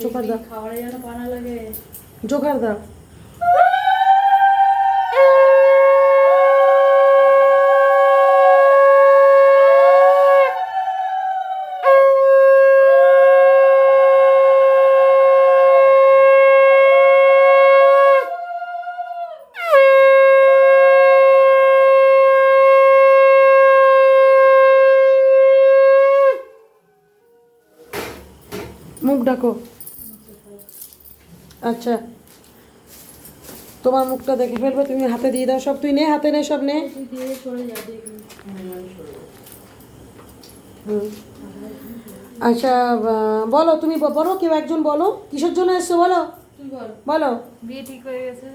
জোগাড় দাও, খাবারে যেন পানা লাগে। জোগাড় দাও। মুখ ডাকো। আচ্ছা, তোমার মুখটা দেখে ফেলবো, তুমি হাতে দিয়ে দাও সব। তুই নে, হাতে নে, সব নে। তুই দিয়ে সরে যা, দেখবি। হুম। আচ্ছা, বলো তুমি, বলো, কেউ একজন বলো কিসের জন্য এসছো, বলো তুই বল। বলো। বিয়ে ঠিক হয়ে গেছে।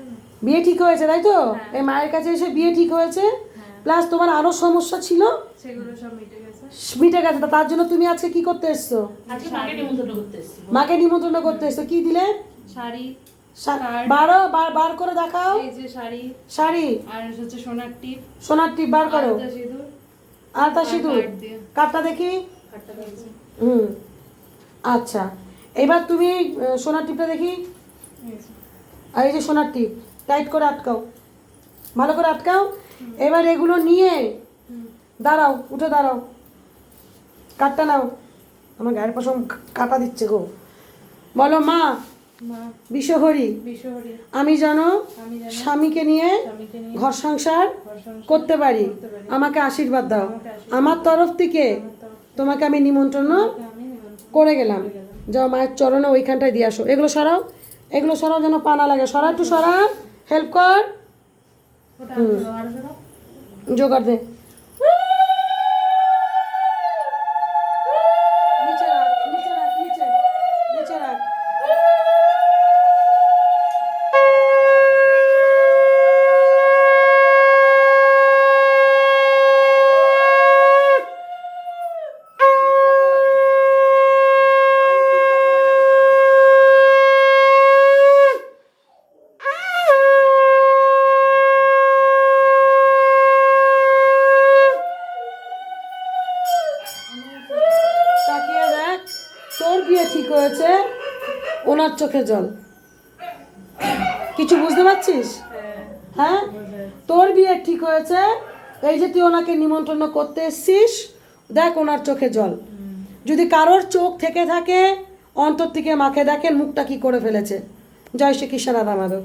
বিয়ে ঠিক হয়েছে, তাই তো? হ্যাঁ। এই মায়ের কাছে এসে বিয়ে ঠিক হয়েছে, হ্যাঁ, প্লাস তোমার আরও সমস্যা ছিল, সেগুলো সব মিটে গেছে। মিটে গেছে। তা তার জন্য তুমি আজকে কি করতে এসছো? আজকে মাকে নিমন্ত্রণ করতে এসেছি। মাকে নিমন্ত্রণ করতে এসছো। কি দিলে? শাড়ি, বারো বার করে দেখাও। এই যে শাড়ি, শাড়ি আর হচ্ছে সোনার টিপ, সোনার টিপ বার করো, আলতা সিঁদুর, আলতা আর সিঁদুর। কার্ড দিয়ে। কার্ডটা দেখি। কাটটা দিয়েছে। হুম, আচ্ছা, এবার তুমি সোনার টিপটা দেখি। এই যে। আর এই যে সোনার টিপ, টাইট করে আটকাও, ভালো করে আটকাও। এবার এগুলো নিয়ে দাঁড়াও, উঠে দাঁড়াও, কাটটা নাও। আমার গায়ের পশম কাটা দিচ্ছে গো। বলো, মা মা বিশ্বহরি, বিশ্বহরি, আমি যেন আমি যেন স্বামীকে নিয়ে স্বামীকে নিয়ে ঘর সংসার ঘর সংসার করতে পারি, করতে পারি। আমাকে আশীর্বাদ দাও। আমাকে আশীর্বাদ আমার তরফ থেকে আমার তরফ থেকে তোমাকে আমি নিমন্ত্রণ আমি নিমন্ত্রণ করে গেলাম। যাও, মায়ের চরণে ওইখানটায় দিয়ে আসো। এগুলো সরাও, এগুলো সরাও, যেন পা না লাগে। সরা, একটু সরা, হেল্প কর। ওটা আরো সরো। জোগাড় দে। নিচে রাখ, নিচে রাখ, নিচে, নিচে রাখ। তাকিয়ে দেখ, তোর বিয়ে ঠিক হয়েছে, ওনার চোখে জল। কিছু বুঝতে পারছিস? হ্যাঁ, তোর বিয়ে ঠিক হয়েছে, এই যে তুই ওনাকে নিমন্ত্রণ করতে এসছিস, দেখ ওনার চোখে জল। যদি কারোর চোখ থেকে থাকে, অন্তর থেকে মাকে দেখেন মুখটা কি করে ফেলেছে। জয় শ্রী কৃষ্ণ, রাধা মাধব।